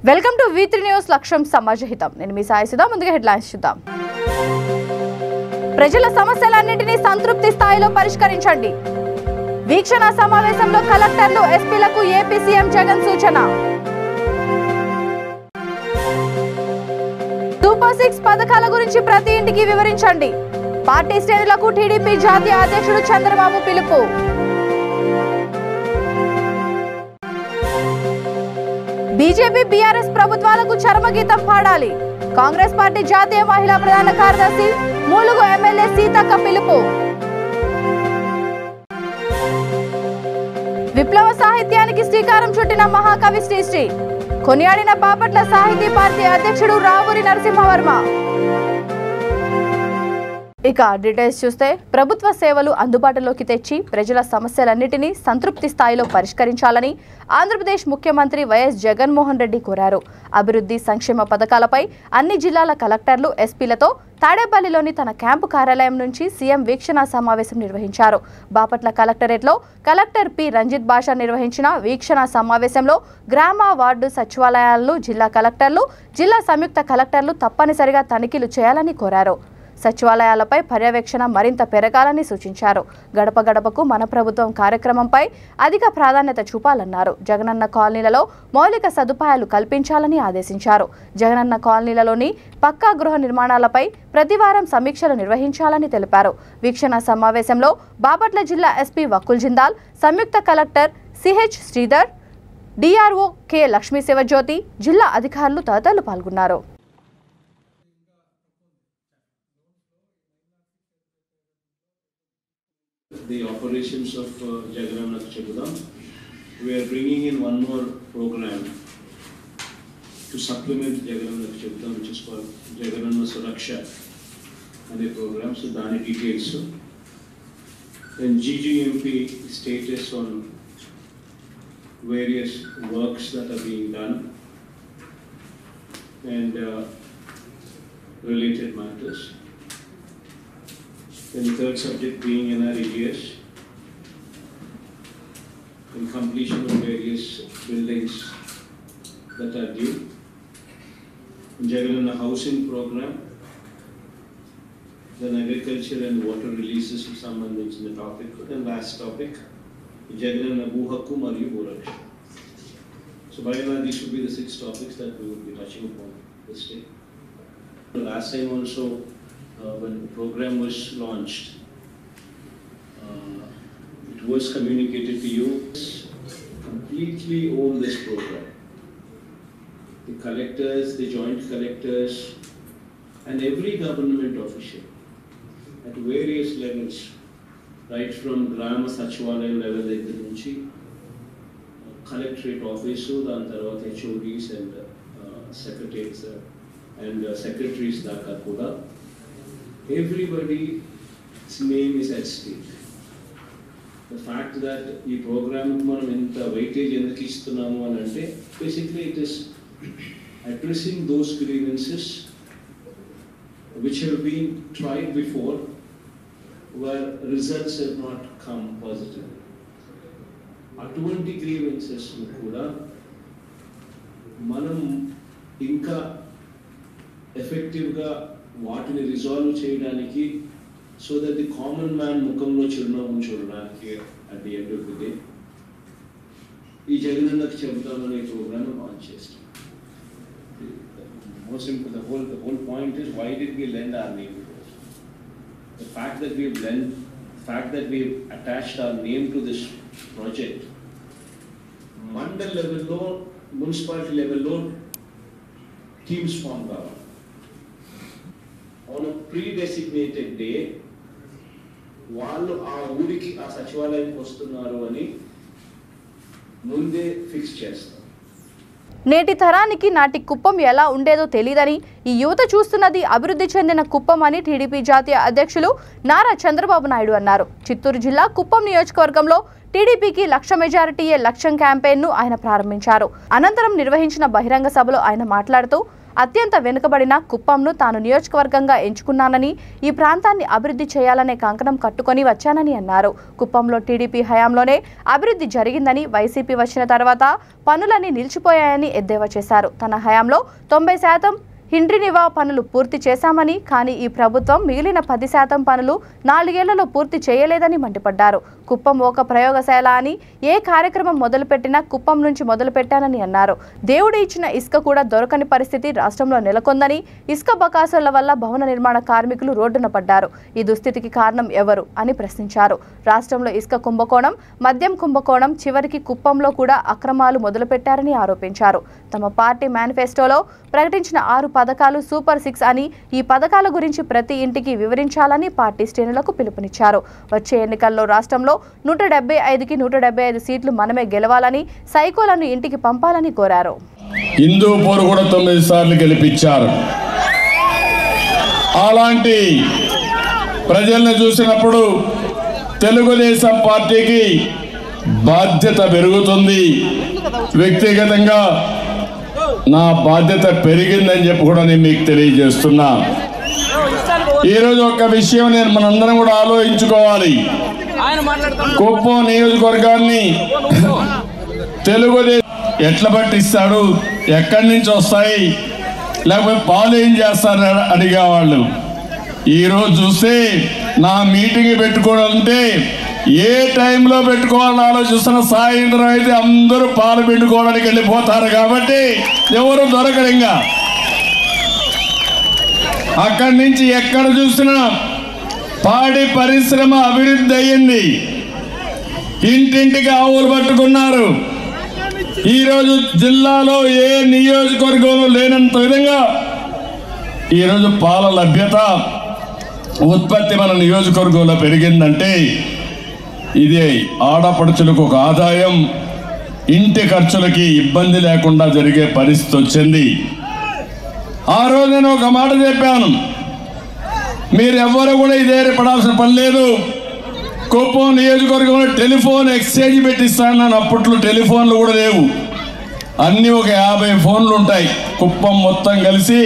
Welcome to V3 news లక్ష్యం సమాజహితం. నేను మీ సాయి సుధా. ముందుగా హెడ్లైన్స్ చూద్దాం. ప్రజల సమస్యలన్నింటినీ సంతృప్తి స్థాయిలో పరిష్కరించండి. వీక్షణ సమావేశంలో కలెక్టర్లు ఎస్పీలకు ఏపీ సీఎం జగన్ సూచన. సూపర్ 6 పథకాల గురించి ప్రతి ఇంటికి వివరించండి. పార్టీ శ్రేణులకు టీడీపీ జాతీయ అధ్యక్షుడు చంద్రబాబు పిలుపు. బీజేపీ బీఆర్ఎస్ ప్రభుత్వాలకు చరమగీతం పాడాలి. కాంగ్రెస్ పార్టీ జాతీయ మహిళా ప్రధాన కార్యదర్శి మూలుగు ఎమ్మెల్యే సీతక్క పిలుపు. విప్లవ సాహిత్యానికి శ్రీకారం చుట్టిన మహాకవి శ్రీశ్రీ కొనియాడిన బాపట్ల సాహితీ పార్టీ అధ్యక్షుడు రావూరి నరసింహవర్మ. ఇక డీటెయిల్స్ చూస్తే ప్రభుత్వ సేవలు అందుబాటులోకి తెచ్చి ప్రజల సమస్యలన్నింటినీ సంతృప్తి స్థాయిలో పరిష్కరించాలని ఆంధ్రప్రదేశ్ ముఖ్యమంత్రి వైఎస్ జగన్మోహన్ రెడ్డి కోరారు. అభివృద్ధి సంక్షేమ పథకాలపై అన్ని జిల్లాల కలెక్టర్లు ఎస్పీలతో తాడేపల్లిలోని తన క్యాంపు కార్యాలయం నుంచి సీఎం వీక్షణ సమావేశం నిర్వహించారు. బాపట్ల కలెక్టరేట్లో కలెక్టర్ పి రంజిత్ బాషా నిర్వహించిన వీక్షణ సమావేశంలో గ్రామ వార్డు సచివాలయాలను జిల్లా కలెక్టర్లు జిల్లా సంయుక్త కలెక్టర్లు తప్పనిసరిగా తనిఖీలు చేయాలని కోరారు. సచివాలయాలపై పర్యవేక్షణ మరింత పెరగాలని సూచించారు. గడప గడపకు మన ప్రభుత్వం కార్యక్రమంపై అధిక ప్రాధాన్యత చూపాలన్నారు. జగనన్న కాలనీలలో మౌలిక సదుపాయాలు కల్పించాలని ఆదేశించారు. జగనన్న కాలనీలలోని పక్కా గృహ నిర్మాణాలపై ప్రతివారం సమీక్షలు నిర్వహించాలని తెలిపారు. వీక్షణ సమావేశంలో బాపట్ల జిల్లా ఎస్పీ వకుల్ జిందాల్, సంయుక్త collector CH Sridhar, DRO K Lakshmi Sivajyothi, జిల్లా అధికారులు తదితరులు పాల్గొన్నారు. The operations of Jagannath Chebudam, we are bringing in one more program to supplement Jagannath Chebudam, which is called Jagannath Suraksha and a program. So Dani details. Then GGMP status on various works that are being done and related matters. Then the third subject being NREGS and completion of various buildings that are due. Jagannath housing program, then agriculture and water releases of someone mentioned the topic. Then last topic, Jagannath Bhu Hakku Mariyu Bhu Raksha. So by and large, these should be the 6 topics that we will be touching upon this day. Last time also, when the program was launched, it was communicated to you. Completely own this program. The collectors, the joint collectors, and every government official at various levels, right from Grama Sachivalaya level, collectorate office, HODs and secretaries and secretaries daka kuda. Everybody's name is at stake. The fact that this program manam enta weightage enduku istunnamo anante basically it is addressing those grievances which have been tried before where results have not come positive. అటువంటి grievances ను కూడా మనం ఇంకా effective గా వాటిని resolve చేయడానికి so that the common man ముఖంలో చిరునవ్వు చూడడానికి at the end of the day ఈ జగనన్నకు చెబుతామనే ప్రోగ్రామ్ లాంచ్ చేస్తాం. Most the whole point is why did we lend our name. The fact that we attached our name to this project mandal లెవెల్లో municipality లెవెల్లో teams form కావాలి. On a pre-designated day, వాళ్ళు ఆ ఊరికి ఆ సచివాలయానికి వస్తున్నారు అని ముందే ఫిక్స్ చేస్తారు. నేటి తరానికి నాటి కుప్పం ఎలా ఉండేదో తెలియదని, ఈ యువత చూస్తున్నది అభివృద్ధి చెందిన కుప్పం అని టీడీపీ జాతీయ అధ్యక్షులు నారా చంద్రబాబు నాయుడు అన్నారు. చిత్తూరు జిల్లా కుప్పం నియోజకవర్గంలో టీడీపీకి 1,00,000 మెజారిటీయే లక్ష్యం క్యాంపెయిన్ను ఆయన ప్రారంభించారు. అనంతరం నిర్వహించిన బహిరంగ సభలో ఆయన మాట్లాడుతూ అత్యంత వెనుకబడిన కుప్పంను తాను నియోజకవర్గంగా ఎంచుకున్నానని, ఈ ప్రాంతాన్ని అభివృద్ధి చేయాలనే కంకణం కట్టుకొని వచ్చానని అన్నారు. కుప్పంలో టీడీపీ హయాంలోనే అభివృద్ధి జరిగిందని, వైసీపీ వచ్చిన తర్వాత పనులన్నీ నిలిచిపోయాయని ఎద్దేవా చేశారు. తన హయాంలో 90% హిండ్రినివా పనులు పూర్తి చేశామని, కానీ ఈ ప్రభుత్వం మిగిలిన 10% పనులు 4 ఏళ్లలో పూర్తి చేయలేదని మండిపడ్డారు. కుప్పం ఒక ప్రయోగశాల అని, ఏ కార్యక్రమం మొదలుపెట్టినా కుప్పం నుంచి మొదలుపెట్టానని అన్నారు. దేవుడు ఇచ్చిన ఇసుక కూడా దొరకని పరిస్థితి రాష్ట్రంలో నెలకొందని, ఇసుక బకాసుల వల్ల భవన నిర్మాణ కార్మికులు రోడ్డున పడ్డారు. ఈ దుస్థితికి కారణం ఎవరు అని ప్రశ్నించారు. రాష్ట్రంలో ఇసుక కుంభకోణం, మద్యం కుంభకోణం, చివరికి కుప్పంలో కూడా అక్రమాలు మొదలుపెట్టారని ఆరోపించారు. తమ పార్టీ మేనిఫెస్టోలో ప్రకటించిన 6 పథకాలు సూపర్ 6 అని, ఈ పథకాల గురించి ప్రతి ఇంటికి వివరించాలని పార్టీ శ్రేణులకు పిలుపునిచ్చారు. వచ్చే ఎన్నికల్లో రాష్ట్రంలో 175కి 175 సీట్లు మనమే గెలవాలని, సైకోలను ఇంటికి పంపాలని కోరారు. హిందూపూర్ కూడా 9 సార్లు గెలిపించారు. అలాంటి ప్రజల్ని చూసినప్పుడు తెలుగుదేశం పార్టీకి బాధ్యత పెరుగుతుంది. వ్యక్తిగతంగా నా బాధ్యత పెరిగిందని చెప్పి కూడా నేను మీకు తెలియజేస్తున్నా. ఈరోజు ఒక విషయం నేను మనందరం కూడా ఆలోచించుకోవాలి. కుప్పం నియోజకవర్గాన్ని తెలుగుదేశం ఎట్లా పట్టిస్తాడు, ఎక్కడి నుంచి వస్తాయి, లేకపోతే పాలు ఏం చేస్తారని అడిగేవాళ్ళు. ఈరోజు చూస్తే నా మీటింగ్ పెట్టుకోవాలంటే ఏ టైంలో పెట్టుకోవాలని ఆలోచిస్తున్న, సాయంత్రం అయితే అందరూ పాలు పెట్టుకోవడానికి వెళ్ళిపోతారు కాబట్టి ఎవరు దొరకరు. ఇంకా అక్కడి నుంచి ఎక్కడ చూసినా పాడి పరిశ్రమ అభివృద్ధి అయ్యింది. ఇంటింటికి ఆవులు పట్టుకున్నారు. ఈరోజు జిల్లాలో ఏ నియోజకవర్గంలో లేనంత విధంగా ఈరోజు పాల లభ్యత, ఉత్పత్తి మన నియోజకవర్గంలో పెరిగిందంటే ఇది ఆడపడుచులకు ఒక ఆదాయం, ఇంటి ఖర్చులకి ఇబ్బంది లేకుండా జరిగే పరిస్థితి వచ్చింది. ఆ రోజు నేను ఒక మాట చెప్పాను, మీరెవ్వరూ కూడా ఇదే పడాల్సిన పని లేదు. కుప్పం నియోజకవర్గంలో టెలిఫోన్ ఎక్స్చేంజ్ పెట్టిస్తాను. అప్పట్లో టెలిఫోన్లు కూడా లేవు. అన్నీ ఒక 50 ఫోన్లు ఉంటాయి. కుప్పం మొత్తం కలిసి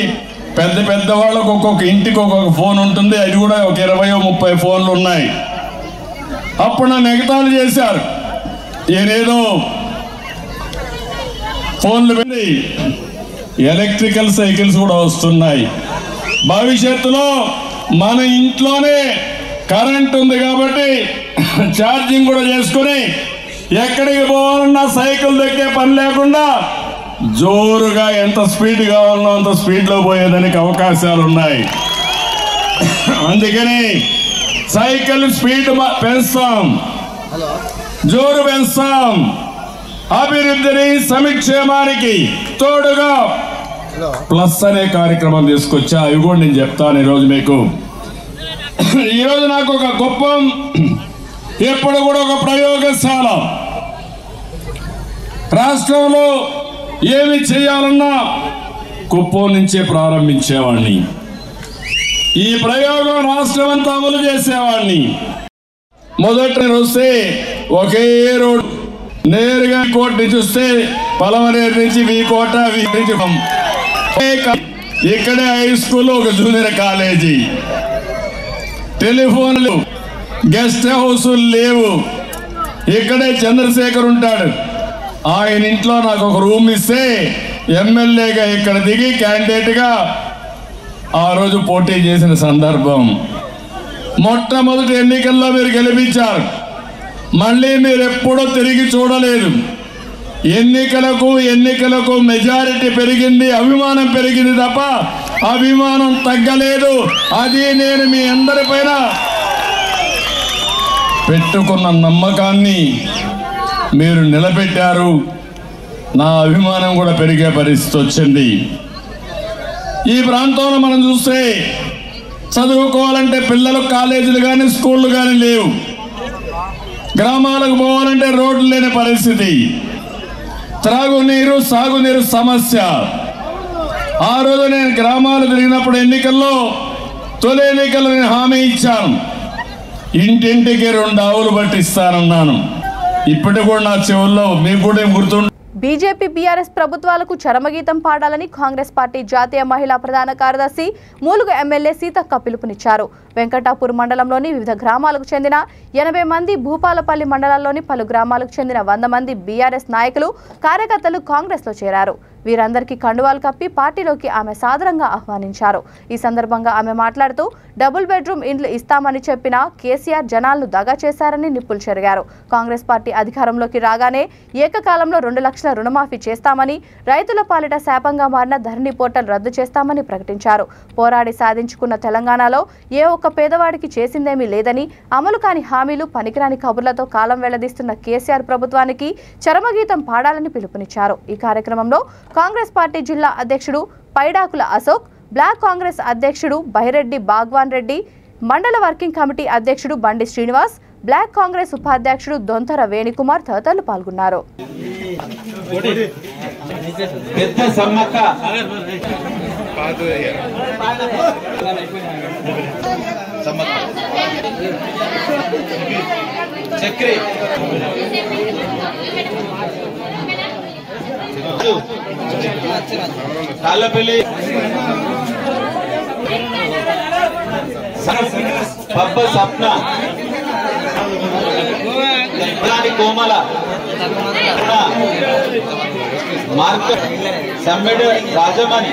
పెద్ద పెద్ద వాళ్ళకు ఒక్కొక్క ఇంటికి ఒక్కొక్క ఫోన్ ఉంటుంది. అది కూడా ఒక 20-30 ఫోన్లు ఉన్నాయి. అప్పుడు నన్ను ఎగతాళి చేశారు. ఏదో ఫోన్లు పెట్టి ఎలక్ట్రికల్ సైకిల్స్ కూడా వస్తున్నాయి. భవిష్యత్తులో మన ఇంట్లోనే కరెంట్ ఉంది కాబట్టి ఛార్జింగ్ కూడా చేసుకుని ఎక్కడికి పోవాలన్నా సైకిల్ దక్కే పని లేకుండా జోరుగా ఎంత స్పీడ్ కావాలన్నా అంత స్పీడ్లో పోయేదానికి అవకాశాలు ఉన్నాయి. అందుకని సైకిల్ స్పీడ్ పెంచుతాం, జోరు పెంచుతాం. అభివృద్ధిని, సంక్షేమానికి తోడుగా ప్లస్ అనే కార్యక్రమం తీసుకొచ్చా. అవి కూడా నేను చెప్తాను ఈరోజు మీకు. ఈరోజు నాకు ఒక కుప్పం ఎప్పుడు కూడా ఒక ప్రయోగశాల. రాష్ట్రంలో ఏమి చేయాలన్నా కుప్పం నుంచే ప్రారంభించేవాడిని. ఈ ప్రయోగం రాష్ట్రం అంతా అమలు చేసేవాడిని. మొదట వస్తే ఒకే రోడ్ నేరుగా కోట నుంచి వస్తే పలమనేరు నుంచి వీకోట, ఇక్కడే హై స్కూల్, ఒక జూనియర్ కాలేజీ, టెలిఫోన్లు, గెస్ట్ హౌసులు లేవు. ఇక్కడే చంద్రశేఖర్ ఉంటాడు. ఆయన ఇంట్లో నాకు ఒక రూమ్ ఇస్తే ఎమ్మెల్యేగా ఇక్కడ దిగి క్యాండిడేట్గా ఆ రోజు పోటీ చేసిన సందర్భం. మొట్టమొదటి ఎన్నికల్లో మీరు గెలిపించారు. మళ్ళీ మీరు ఎప్పుడూ తిరిగి చూడలేదు. ఎన్నికలకు మెజారిటీ పెరిగింది, అభిమానం పెరిగింది తప్ప అభిమానం తగ్గలేదు. అది నేను మీ అందరిపైన పెట్టుకున్న నమ్మకాన్ని మీరు నిలబెట్టారు. నా అభిమానం కూడా పెరిగే పరిస్థితి వచ్చింది. ఈ ప్రాంతంలో మనం చూస్తే చదువుకోవాలంటే పిల్లలకు కాలేజీలు కానీ స్కూళ్ళు కానీ లేవు. గ్రామాలకు పోవాలంటే రోడ్లు లేని పరిస్థితి, త్రాగునీరు, సాగునీరు సమస్య. ఆ రోజు నేను గ్రామాలు తిరిగినప్పుడు ఎన్నికల్లో, తొలి ఎన్నికల్లో నేను హామీ ఇచ్చాను, ఇంటింటికి 2 ఆవులు పట్టిస్తానన్నాను. ఇప్పటికి కూడా నా చెవుల్లో మీకు కూడా గుర్తుంటుంది. బీజేపీ బీఆర్ఎస్ ప్రభుత్వాలకు చరమగీతం పాడాలని కాంగ్రెస్ పార్టీ జాతీయ మహిళా ప్రధాన కార్యదర్శి మూలుగు ఎమ్మెల్యే సీతక్క పిలుపునిచ్చారు. వెంకటాపూర్ మండలంలోని వివిధ గ్రామాలకు చెందిన 80 మంది, భూపాలపల్లి మండలంలోని పలు గ్రామాలకు చెందిన 100 మంది బీఆర్ఎస్ నాయకులు, కార్యకర్తలు కాంగ్రెస్లో చేరారు. వీరందరికీ కండువాలు కప్పి పార్టీలోకి ఆమె సాదరంగా ఆహ్వానించారు. ఈ సందర్భంగా ఆమె మాట్లాడుతూ డబుల్ బెడ్రూమ్ ఇండ్లు ఇస్తామని చెప్పిన కేసీఆర్ జనాలను దగా చేశారని నిప్పులు చెరిగారు. కాంగ్రెస్ పార్టీ అధికారంలోకి రాగానే ఏకకాలంలో 2 లక్షల రుణమాఫీ చేస్తామని, రైతుల పాలిట శాపంగా మారిన ధరణి పోర్టల్ రద్దు చేస్తామని ప్రకటించారు. పోరాడి సాధించుకున్న తెలంగాణలో ఏ ఒక్క పేదవాడికి చేసిందేమీ లేదని, అమలు కాని హామీలు, పనికిరాని కబుర్లతో కాలం వెళ్లదీస్తున్న కేసీఆర్ ప్రభుత్వానికి చరమగీతం పాడాలని పిలుపునిచ్చారు. ఈ కార్యక్రమంలో కాంగ్రెస్ పార్టీ జిల్లా అధ్యక్షుడు పైడాకుల అశోక్, బ్లాక్ కాంగ్రెస్ అధ్యక్షుడు బైరెడ్డి బాగ్వాన్ రెడ్డి, మండల వర్కింగ్ కమిటీ అధ్యక్షుడు బండి శ్రీనివాస్, బ్లాక్ కాంగ్రెస్ ఉపాధ్యక్షుడు దొంతర వేణుకుమార్ తదితరులు పాల్గొన్నారు. తాళ్ళపల్లి పబ్బ సప్న కోమల మార్క సమ్మెడ్ రాజమణి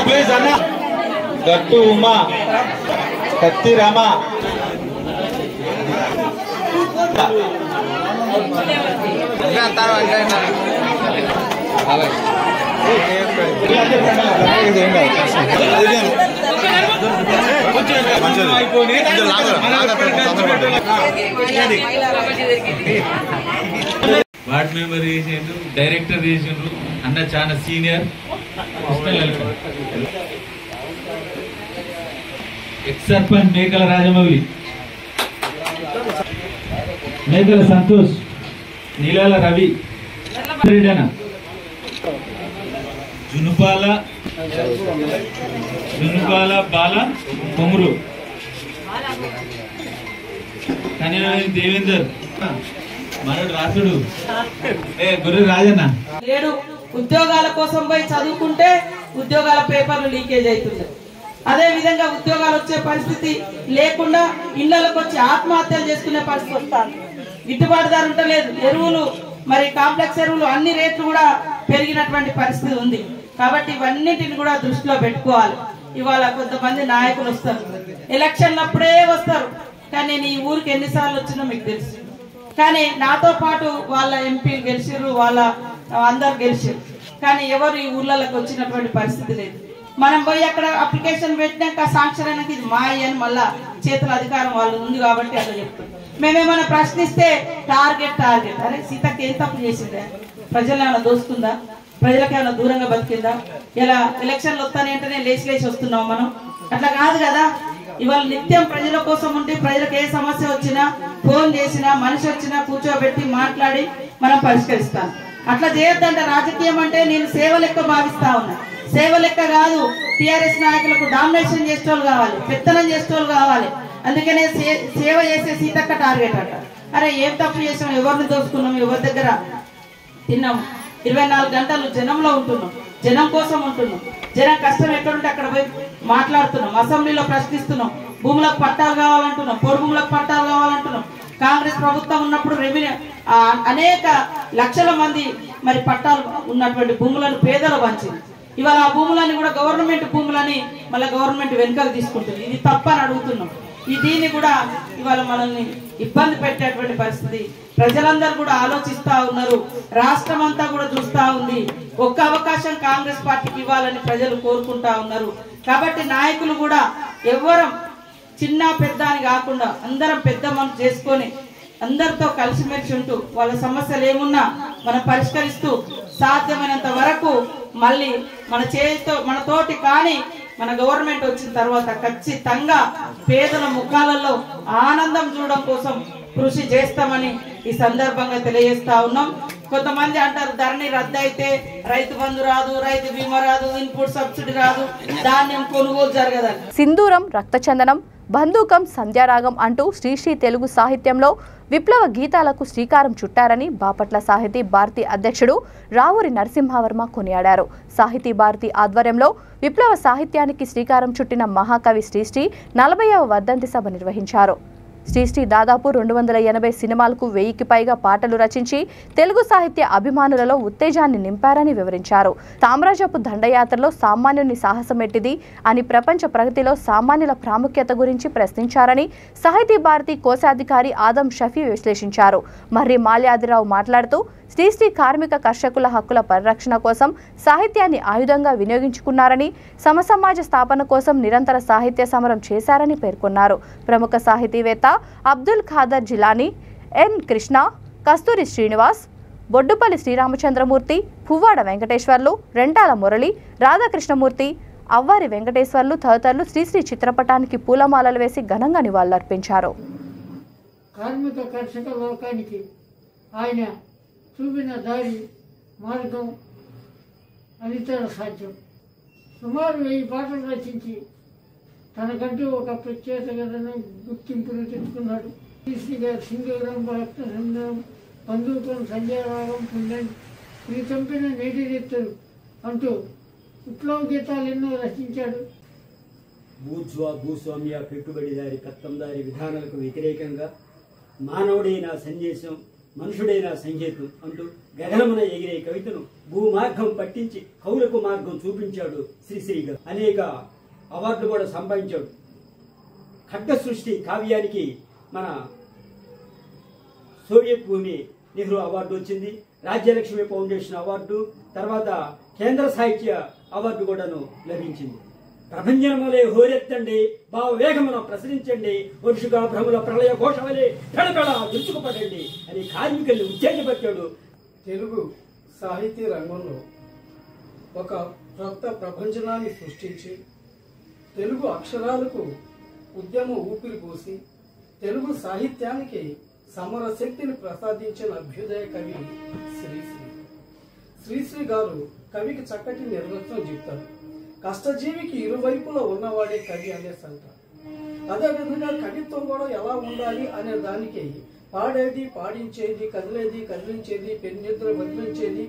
ప్లీజ్ అన్న గట్టు ఉమా, కత్తి రామ, వార్డ్ మెంబర్ చేసిండ్రు, డైరెక్టర్ చేసిండ్రు. అన్న చాలా సీనియర్. ఎక్స్ సర్పంచ్ మేకల రాజమౌళి, మేకల సంతోష్, నీలాల రవి, జునుపాల బాల కొమురు, కన్యాని దేవేందర్, మనోడు రాసుడు, గుర్రె రాజన్న. నేడు ఉద్యోగాల కోసం పోయి చదువుకుంటే ఉద్యోగాల పేపర్లు లీకేజ్ అవుతుంది. అదే విధంగా ఉద్యోగాలు వచ్చే పరిస్థితి లేకుండా ఇళ్లకు వచ్చి ఆత్మహత్యలు చేసుకునే పరిస్థితి వస్తుంది. గిట్టుబాటు ధర ఉంటలేదు. ఎరువులు, మరి కాంప్లెక్స్ ఎరువులు అన్ని రేట్లు కూడా పెరిగినటువంటి పరిస్థితి ఉంది. కాబట్టి ఇవన్నిటిని కూడా దృష్టిలో పెట్టుకోవాలి. ఇవాళ కొంతమంది నాయకులు వస్తారు, ఎలక్షన్లప్పుడే వస్తారు. కానీ నేను ఈ ఊరికి ఎన్నిసార్లు వచ్చినా మీకు తెలుసు. కానీ నాతో పాటు వాళ్ళ ఎంపీలు గెలిచిర్రు, వాళ్ళ అందరు గెలిచిర్రు. కానీ ఎవరు ఈ ఊర్లలోకి వచ్చినటువంటి పరిస్థితి లేదు. మనం పోయి అక్కడ అప్లికేషన్ పెట్టినాక శాంక్షన్ అయినాక ఇది మాయ అని మళ్ళా చేతుల అధికారం వాళ్ళు ఉంది కాబట్టి అట్లా చెప్తాం. మేమేమైనా ప్రశ్నిస్తే టార్గెట్. అరే సీతకి ఏం తప్పు చేసిందా? ప్రజలు ఏమైనా దోస్తుందా? ప్రజలకు ఏమైనా దూరంగా బతికిందా? ఇలా ఎలక్షన్లు వస్తానంటేనే లేచి వస్తున్నాం మనం. అట్లా కాదు కదా. ఇవాళ నిత్యం ప్రజల కోసం ఉంటే ప్రజలకు ఏ సమస్య వచ్చినా, ఫోన్ చేసినా, మనిషి వచ్చినా కూర్చోబెట్టి మాట్లాడి మనం పరిష్కరిస్తాం. అట్లా చేయొద్దంటే రాజకీయం అంటే నేను సేవ లెక్క భావిస్తా ఉన్నా. సేవ లెక్క కాదు. టిఆర్ఎస్ నాయకులకు డామినేషన్ చేసేవాళ్ళు కావాలి, పెత్తనం చేసేవాళ్ళు కావాలి. అందుకనే సేవ చేసే సీతక్క టార్గెట్ అంట. అరే ఏం తప్పు చేసాం? ఎవరిని దోచుకున్నాం? ఎవరి దగ్గర తిన్నాము? 24 గంటలు జనంలో ఉంటున్నాం, జనం కోసం ఉంటున్నాం. జనం కష్టం ఎక్కడుంటే అక్కడ పోయి మాట్లాడుతున్నాం, అసెంబ్లీలో ప్రశ్నిస్తున్నాం. భూములకు పట్టాలు కావాలంటున్నాం, పొడి భూములకు పట్టాలు కావాలంటున్నాం. కాంగ్రెస్ ప్రభుత్వం ఉన్నప్పుడు రెవెన్యూ అనేక లక్షల మంది మరి పట్టాలు ఉన్నటువంటి భూములను పేదలు పంచింది. ఇవాళ ఆ భూములని కూడా గవర్నమెంట్ భూములని మళ్ళీ గవర్నమెంట్ వెనుకకు తీసుకుంటుంది. ఇది తప్పని అడుగుతున్నాం. దీన్ని కూడా ఇవాళ మనల్ని ఇబ్బంది పెట్టేటువంటి పరిస్థితి. ప్రజలందరూ కూడా ఆలోచిస్తా ఉన్నారు, రాష్ట్రం అంతా కూడా చూస్తా ఉంది. ఒక్క అవకాశం కాంగ్రెస్ పార్టీకి ఇవ్వాలని ప్రజలు కోరుకుంటా ఉన్నారు. కాబట్టి నాయకులు కూడా ఎవ్వరం చిన్న పెద్ద అని కాకుండా అందరం పెద్ద మనసు చేసుకొని అందరితో కలిసిమెలిసి ఉంటూ వాళ్ళ సమస్యలు ఏమున్నా మనం పరిష్కరిస్తూ సాధ్యమైనంత వరకు మళ్ళీ మనతోటి కానీ మన గవర్నమెంట్ వచ్చిన తర్వాత ఖచ్చితంగా పేదల ముఖాలలో ఆనందం చూడడం కోసం కృషి చేస్తామని ఈ సందర్భంగా తెలియజేస్తా ఉన్నాం. కొంతమంది అంటారు ధరణి రద్దు అయితే రైతు బంధు రాదు, రైతు బీమా రాదు, ఇన్పుట్ సబ్సిడీ రాదు, ధాన్యం కొనుగోలు జరగదని. సింధూరం, రక్తచందనం, బంధూకం, సంధ్యారాగం అంటూ శ్రీశ్రీ తెలుగు సాహిత్యంలో విప్లవ గీతాలకు శ్రీకారం చుట్టారని బాపట్ల సాహితీ భారతి అధ్యక్షుడు రావూరి నరసింహవర్మ కొనియాడారు. సాహితీ భారతి ఆధ్వర్యంలో విప్లవ సాహిత్యానికి శ్రీకారం చుట్టిన మహాకవి శ్రీశ్రీ 40వ వర్ధంతి సభ నిర్వహించారు. శ్రీశ్రీ దాదాపు 280 సినిమాలకు 1000కి పైగా పాటలు రచించి తెలుగు సాహిత్య అభిమానులలో ఉత్తేజాన్ని నింపారని వివరించారు. సామ్రాజ్యపు దండయాత్రలో సామాన్యుని సాహసమెట్టిది అని ప్రపంచ ప్రగతిలో సామాన్యుల ప్రాముఖ్యత గురించి ప్రశ్నించారని సాహితీ భారతి కోశాధికారి ఆదం షఫీ విశ్లేషించారు. మర్రి మాల్యాదిరావు మాట్లాడుతూ శ్రీశ్రీ కార్మిక కర్షకుల హక్కుల పరిరక్షణ కోసం సాహిత్యాన్ని ఆయుధంగా వినియోగించుకున్నారని, సమసమాజ స్థాపన కోసం నిరంతర సాహిత్య సమరం చేశారని పేర్కొన్నారు. ప్రముఖ సాహితీవేత్త అబ్దుల్ ఖాదర్ జిలానీ, ఎన్ కృష్ణ, కస్తూరి శ్రీనివాస్, బొడ్డుపల్లి శ్రీరామచంద్రమూర్తి, పువ్వాడ వెంకటేశ్వర్లు, రెంటాల మురళి, రాధాకృష్ణమూర్తి, అవ్వారి వెంకటేశ్వర్లు తదితరులు శ్రీశ్రీ చిత్రపటానికి పూలమాలలు వేసి ఘనంగా నివాళులర్పించారు. కార్మిక కర్షక లోకానికి ఆయన చూపిన దారి మార్గం అనితర సాధ్యం. సుమారు 1000 పాటలు రచించి తనకంటూ ఒక ప్రత్యేకతను గుర్తింపును తెచ్చుకున్నాడు. శ్రీశ్రీ గారు సింధూరం, రక్తచందనం, బంధూకం, సంధ్యారాగం, పుణ్యం, చంపిన నేటి రీతులు అంటూ విప్లవ గీతాలు ఎన్నో రచించాడు. భూస్వామ్య పెట్టుబడిదారి కత్తందారి విధానాలకు వ్యతిరేకంగా మానవుడైన సందేశం, మనుషుడైన సంగీతం అంటూ గగనమున ఎగిరే కవితను భూమార్గం పట్టించి కవులకు మార్గం చూపించాడు శ్రీశ్రీ గారు. అనేక అవార్డులు కూడా సంపాదించాడు. ఖడ్గ సృష్టి కావ్యానికి మన సోవియట్ భూమి నెహ్రూ అవార్డు వచ్చింది, రాజ్యలక్ష్మి ఫౌండేషన్ అవార్డు, తర్వాత కేంద్ర సాహిత్య అవార్డు కూడాను లభించింది. ప్రపంచములే హోరెత్తండి, భావవేగమున ప్రసరించండి, వరుషుగా భ్రముల ప్రళయ ఘోషవలే పెడపెడ విరుచుకుపడండి అని కార్మికుల్ని ఉత్తేజపరిచాడు. తెలుగు సాహితీ రంగంలో ఒక కొత్త ప్రపంచనాన్ని సృష్టించి తెలుగు అక్షరాలకు ఉద్యమ ఊపిరి పోసి తెలుగు సాహిత్యానికి సమర శక్తిని ప్రసాదించిన అభ్యుదయ కవి శ్రీశ్రీ. శ్రీశ్రీ గారు కవికి చక్కటి నిర్వచనం చెప్తారు. కష్టజీవికి ఇరువైపులో ఉన్నవాడే కవి అనేసి అంటారు. అదేవిధంగా కవిత్వం కూడా ఎలా ఉండాలి అనే దానికి పాడేది, పాడించేది, కదిలేది, కదిలించేది, పెన్నిద్ర వదిలించేది,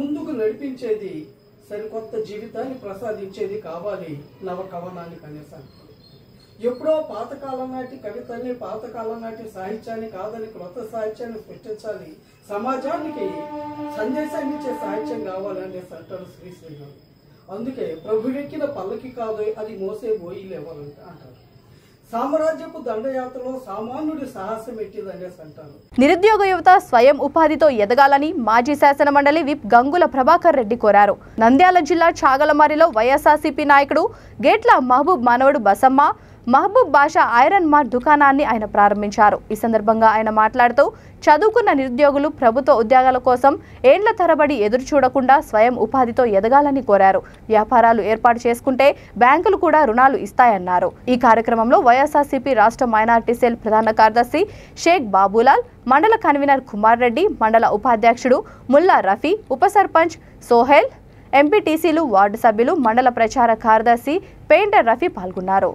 ముందుకు నడిపించేది, సరికొత్త జీవితాన్ని ప్రసాదించేది కావాలి నవ కవనానికి అనేసి అంటారు. ఎప్పుడో పాతకాలం నాటి కవితల్ని, పాతకాలం నాటి సాహిత్యాన్ని కాదని కొత్త సాహిత్యాన్ని సృష్టించాలి, సమాజానికి సందేశాన్ని ఇచ్చే సాహిత్యం కావాలి అనేసి అంటారు శ్రీశ్రీ గారు. అందుకే ప్రభువెక్కిన పల్లకి కాదు అది మోసే బోయిలేవాలంట అంటారు. సామ్రాజ్యపు దండయాత్రలో సామాన్యుడి సాహసం ఎట్టిదనేసి అంటారు. నిరుద్యోగ యువత స్వయం ఉపాధితో ఎదగాలని మాజీ శాసన మండలి విప్ గంగుల ప్రభాకర్ రెడ్డి కోరారు. నంద్యాల జిల్లా చాగలమారిలో వైఎస్ఆర్సీపీ నాయకుడు గేట్ల మహబూబ్ మనవడు బసమ్మ, మహబూబ్ బాషా ఐరన్ మార్ దుకాణాన్ని ఆయన ప్రారంభించారు. ఈ సందర్భంగా ఆయన మాట్లాడుతూ చదువుకున్న నిరుద్యోగులు ప్రభుత్వ ఉద్యోగాల కోసం ఏండ్ల తరబడి ఎదురు చూడకుండా స్వయం ఉపాధితో ఎదగాలని కోరారు. వ్యాపారాలు ఏర్పాటు చేసుకుంటే బ్యాంకులు కూడా రుణాలు ఇస్తాయన్నారు. ఈ కార్యక్రమంలో వైఎస్ఆర్సీపీ రాష్ట్ర మైనార్టీ సెల్ ప్రధాన కార్యదర్శి షేక్ బాబులాల్, మండల కన్వీనర్ కుమార్ రెడ్డి, మండల ఉపాధ్యక్షుడు ముల్లా రఫీ, ఉప సర్పంచ్ సోహెల్, ఎంపీటీసీలు, వార్డు సభ్యులు, మండల ప్రచార కార్యదర్శి పెయింటర్ రఫీ పాల్గొన్నారు.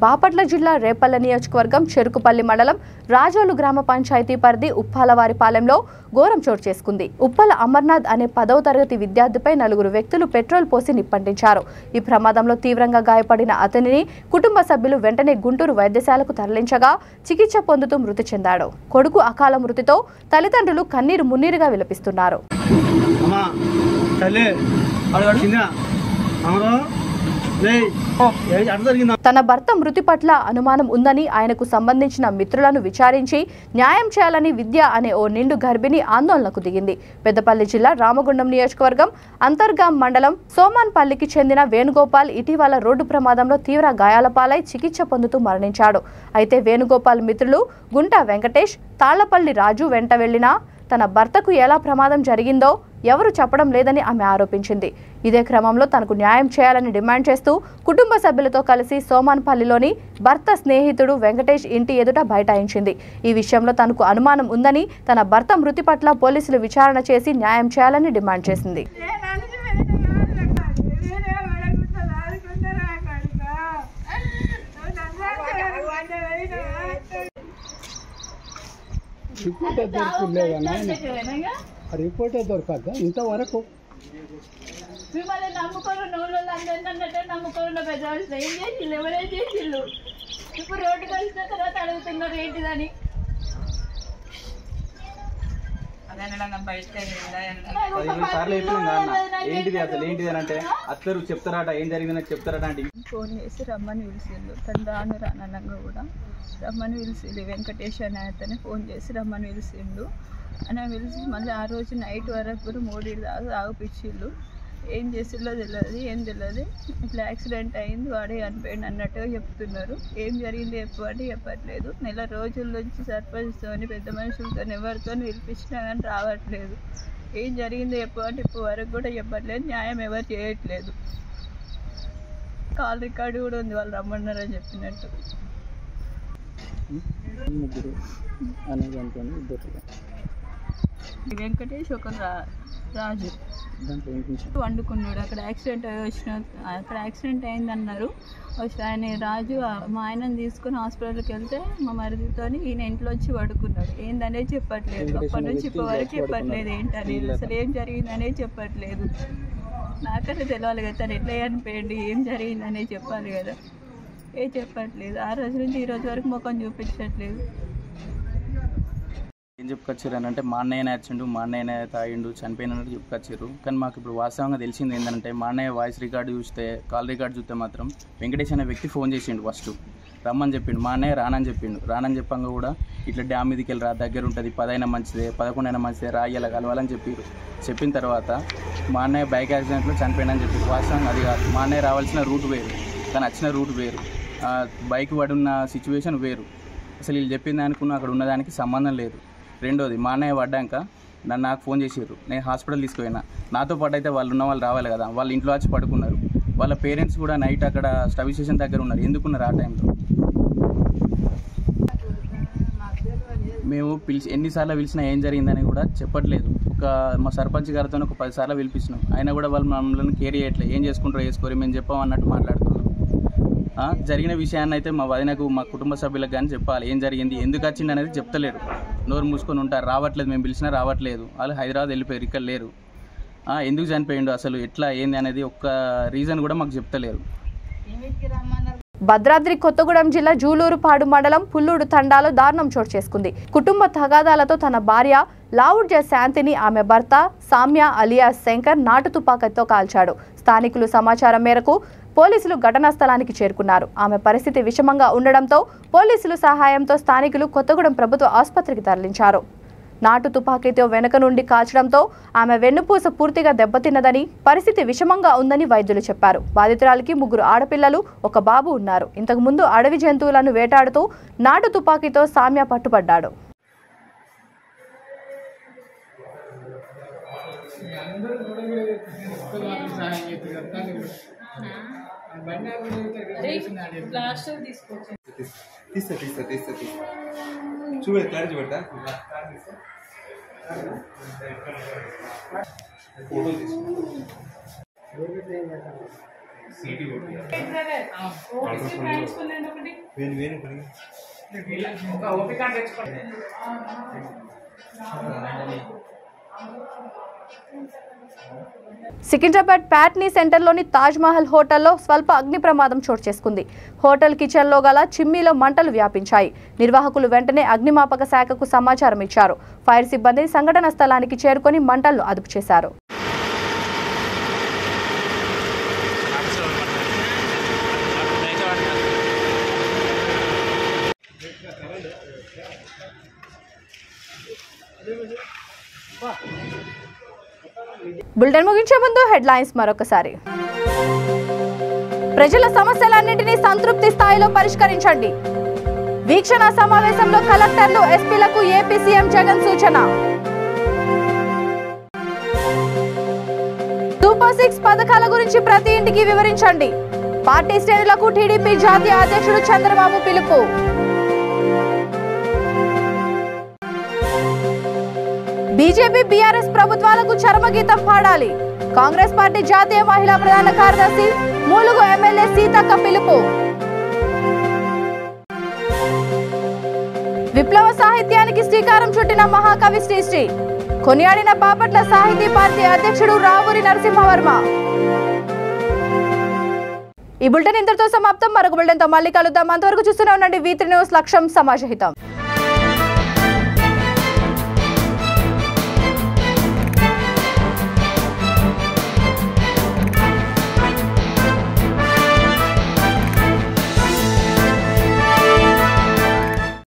బాపట్ల జిల్లా రేపల్ల నియోజకవర్గం చెరుకుపల్లి మండలం రాజోలు గ్రామ పంచాయతీ పరిధి ఉప్పాలవారిపాలెంలో ఘోరం చోటు చేసుకుంది. ఉప్పల అమర్నాథ్ అనే 10వ తరగతి విద్యార్థిపై 4 వ్యక్తులు పెట్రోల్ పోసి నిప్పంటించారు. ఈ ప్రమాదంలో తీవ్రంగా గాయపడిన అతనిని కుటుంబ సభ్యులు వెంటనే గుంటూరు వైద్యశాలకు తరలించగా చికిత్స పొందుతూ మృతి చెందాడు. కొడుకు అకాల మృతితో తల్లిదండ్రులు కన్నీరు మున్నీరుగా విలపిస్తున్నారు. తన భర్త మృతి పట్ల అనుమానం ఉందని ఆయనకు సంబంధించిన మిత్రులను విచారించి న్యాయం చేయాలని విద్య అనే ఓ నిండు గర్భిణి ఆందోళనకు దిగింది. పెద్దపల్లి జిల్లా రామగుండం నియోజకవర్గం అంతర్గాం మండలం సోమాన్పల్లికి చెందిన వేణుగోపాల్ ఇటీవల రోడ్డు ప్రమాదంలో తీవ్ర గాయాల పాలై చికిత్స పొందుతూ మరణించాడు. అయితే వేణుగోపాల్ మిత్రులు గుంట వెంకటేష్, తాళ్లపల్లి రాజు వెంట వెళ్లినా తన భర్తకు ఎలా ప్రమాదం జరిగిందో ఎవరు చెప్పడం లేదని ఆమె ఆరోపించింది. ఇదే క్రమంలో తనకు న్యాయం చేయాలని డిమాండ్ చేస్తూ కుటుంబ సభ్యులతో కలిసి సోమాన్పల్లిలోని భర్త స్నేహితుడు వెంకటేష్ ఇంటి ఎదుట బైఠాయించింది. ఈ విషయంలో తనకు అనుమానం ఉందని, తన భర్త మృతి పట్ల పోలీసులు విచారణ చేసి న్యాయం చేయాలని డిమాండ్ చేసింది. రిపోర్టే దొరకద్దా ఇంతవరకు? మిమ్మల్ని నమ్ముకోరు అందరినీ నమ్ముకోరు పెద్దవాళ్ళు ఏం చేసిళ్ళు, ఎవరేం చేసిళ్ళు? ఇప్పుడు రోడ్డుకి వచ్చిన తర్వాత అడుగుతున్నారు ఏంటిదని. ఏంటిది అసలు ఏంటిది అని అంటే అత్తరు చెప్తారట, ఏం జరిగిందని చెప్తారట అంటే ఫోన్ చేసి రమ్మని పిలిచిండు. తను రాననంగా కూడా రమ్మని పిలిచిండు. వెంకటేష్ అనే అతనే ఫోన్ చేసి రమ్మని పిలిచిండు. అని పిలిచి మళ్ళీ ఆ రోజు నైట్ వరకు కూడా 3 దాకా ఆగిపించిండు. ఏం చేసిందో తెలియదు, ఏం తెలియదు. ఇట్లా యాక్సిడెంట్ అయింది, వాడే చనిపోయింది అన్నట్టుగా చెప్తున్నారు. ఏం జరిగింది చెప్పండి చెప్పట్లేదు. నెల రోజుల నుంచి సర్పంచ్తో పెద్ద మనుషులతో ఎవరితో పిలిపించినా కానీ రావట్లేదు. ఏం జరిగిందో చెప్పండి ఇప్పుడు వరకు కూడా చెప్పట్లేదు. న్యాయం ఎవరు చేయట్లేదు. కాల్ రికార్డు కూడా ఉంది వాళ్ళు రమ్మన్నారని చెప్పినట్టు. వెంకటేష్ ఒక రాజు వండుకున్నాడు. అక్కడ యాక్సిడెంట్ అయిందన్నారు. ఆయన రాజు మా ఆయనను తీసుకుని హాస్పిటల్కి వెళ్తే మా మరిదితో ఈయన ఇంట్లో వచ్చి పడుకున్నాడు. ఏందనేది చెప్పట్లేదు. అప్పటి నుంచి ఇప్పటి వరకు చెప్పట్లేదు ఏంటనేది, అసలు ఏం జరిగిందనేది చెప్పట్లేదు. నాకైతే తెలియాలి కదా తను ఎట్లా చనిపోయింది, ఏం జరిగిందనేది చెప్పాలి కదా. ఏం చెప్పట్లేదు. ఆ రోజు నుంచి ఈ రోజు వరకు ముఖం చూపించట్లేదు. ఏం చెప్పుకొచ్చారు అని అంటే మా అన్నయ్య యాక్సిడెంట్, మా అన్నయ్య తాగిండు, చనిపోయినట్టు చెప్పుకొచ్చారు. కానీ మాకు ఇప్పుడు వాస్తవంగా తెలిసింది ఏంటంటే మా అన్నయ్య వాయిస్ రికార్డు చూస్తే, కాల్ రికార్డు చూస్తే మాత్రం వెంకటేష్ అనే వ్యక్తి ఫోన్ చేసిండు. ఫస్ట్ రమ్మని చెప్పిండు, మా అన్నయ్య రానని చెప్పిండు. రానని చెప్పంగా కూడా ఇట్లా డ్యామ్ మీదకి వెళ్ళి దగ్గర ఉంటుంది, 10 అయినా మంచిదే 11 అయినా మంచిదే, రాయ్యాల కలవాలని చెప్పారు. చెప్పిన తర్వాత మా అన్నయ్య బైక్ యాక్సిడెంట్లో చనిపోయిందని చెప్పి వాస్తవంగా అది కాదు. మా అన్నయ్య రావాల్సిన రూట్ వేరు, తను వచ్చిన రూట్ వేరు, బైక్ పడున్న సిచ్యువేషన్ వేరు. అసలు వీళ్ళు చెప్పింది అనుకున్న అక్కడ ఉన్నదానికి సంబంధం లేదు. రెండోది మా అన్నయ్య పడ్డాక నాకు ఫోన్ చేసారు. నేను హాస్పిటల్ తీసుకుపోయినా. నాతో పాటు అయితే వాళ్ళు ఉన్న వాళ్ళు రావాలి కదా, వాళ్ళు ఇంట్లో వచ్చి పడుకున్నారు. వాళ్ళ పేరెంట్స్ కూడా నైట్ అక్కడ స్టవ్ స్టేషన్ దగ్గర ఉన్నారు. ఎందుకున్నారు ఆ టైంలో? మేము ఎన్నిసార్లు పిలిచినా ఏం జరిగిందని కూడా చెప్పట్లేదు. మా సర్పంచ్ గారితో ఒక 10 సార్లు పిలిపించినాం. అయినా కూడా వాళ్ళు మమ్మల్ని కేర్ చేయట్లేదు. ఏం చేసుకుంటారో చేసుకోరు, మేము చెప్పామన్నట్టు మాట్లాడుతున్నాం. జరిగిన విషయాన్ని అయితే మా వదినకు, మా కుటుంబ సభ్యులకు కానీ చెప్పాలి. ఏం జరిగింది, ఎందుకు వచ్చింది అనేది చెప్తలేరు. నోరు మూసుకొని ఉంటారు. రావట్లేదు, మేము పిలిచినా రావట్లేదు. వాళ్ళు హైదరాబాద్ వెళ్ళిపోయారు, ఇక్కడ లేరు. ఎందుకు చనిపోయిండు అసలు ఎట్లా ఏంది అనేది ఒక్క రీజన్ కూడా మాకు చెప్తలేరు. భద్రాద్రి కొత్తగూడెం జిల్లా జూలూరుపాడు మండలం పుల్లూడు తండాలో దారుణం చోటు చేసుకుంది. కుటుంబ తగాదాలతో తన భార్య లావుడ్జ శాంతిని ఆమె భర్త సామ్య అలియాస్ శంకర్ నాటు తుపాకీతో కాల్చాడు. స్థానికులు సమాచారం మేరకు పోలీసులు ఘటనా స్థలానికి చేరుకున్నారు. ఆమె పరిస్థితి విషమంగా ఉండడంతో పోలీసుల సహాయంతో స్థానికులు కొత్తగూడెం ప్రభుత్వ ఆసుపత్రికి తరలించారు. నాటు తుపాకీతో వెనుక నుండి కాల్చడంతో ఆమె వెన్నుపూస పూర్తిగా దెబ్బతిన్నదని, పరిస్థితి విషమంగా ఉందని వైద్యులు చెప్పారు. బాధితురాలికి 3 ఆడపిల్లలు, 1 బాబు ఉన్నారు. ఇంతకు ముందు అడవి జంతువులను వేటాడుతూ నాటు తుపాకీతో సామ్య పట్టుబడ్డాడు. సికింద్రాబాద్ ప్యాట్నీ సెంటర్లోని తాజ్ మహల్ హోటల్లో స్వల్ప అగ్ని ప్రమాదం చోటు చేసుకుంది. హోటల్ కిచెన్లో గల చిమ్నీలో మంటలు వ్యాపించాయి. నిర్వాహకులు వెంటనే అగ్నిమాపక శాఖకు సమాచారం ఇచ్చారు. ఫైర్ సిబ్బంది సంఘటన స్థలానికి చేరుకొని మంటలను అదుపు చేశారు. బులెటిన్ ముగించే ముందు హెడ్లైన్స్ మరొకసారి. ప్రజల సమస్యలన్నింటినీ సంతృప్తి స్థాయిలో పరిష్కరించండి. వీక్షణ సమావేశంలో కలెక్టర్లు, ఎస్పీలకు ఏపీ సీఎం జగన్ సూచన. సూపర్ 6 పథకాల గురించి ప్రతి ఇంటికి వివరించండి. పార్టీ శ్రేణులకు టీడీపీ జాతీయ అధ్యక్షుడు చంద్రబాబు పిలుపు. బీజేపీ బీఆర్ఎస్ ప్రభుత్వాలకు చరమగీతం పాడాలి. కాంగ్రెస్ పార్టీ జాతీయ మహిళా ప్రధాన కార్యదర్శి మూలుగు ఎమ్మెల్యే సీతక్క పిలుపు. విప్లవ సాహిత్యానికి శ్రీకారం చుట్టిన మహాకవి శ్రీశ్రీ. కొనియాడిన బాపట్ల సాహితీ పార్టీ అధ్యక్షుడు రావూరి నరసింహవర్మ. ఈ బులెటిన్ ఇంతటితో సమాప్తం. మరొక బులెటిన్తో మళ్ళీ కలుద్దాం. అంతవరకు చూస్తూనే ఉండండి V3 న్యూస్. లక్ష్యం సమాజహితం.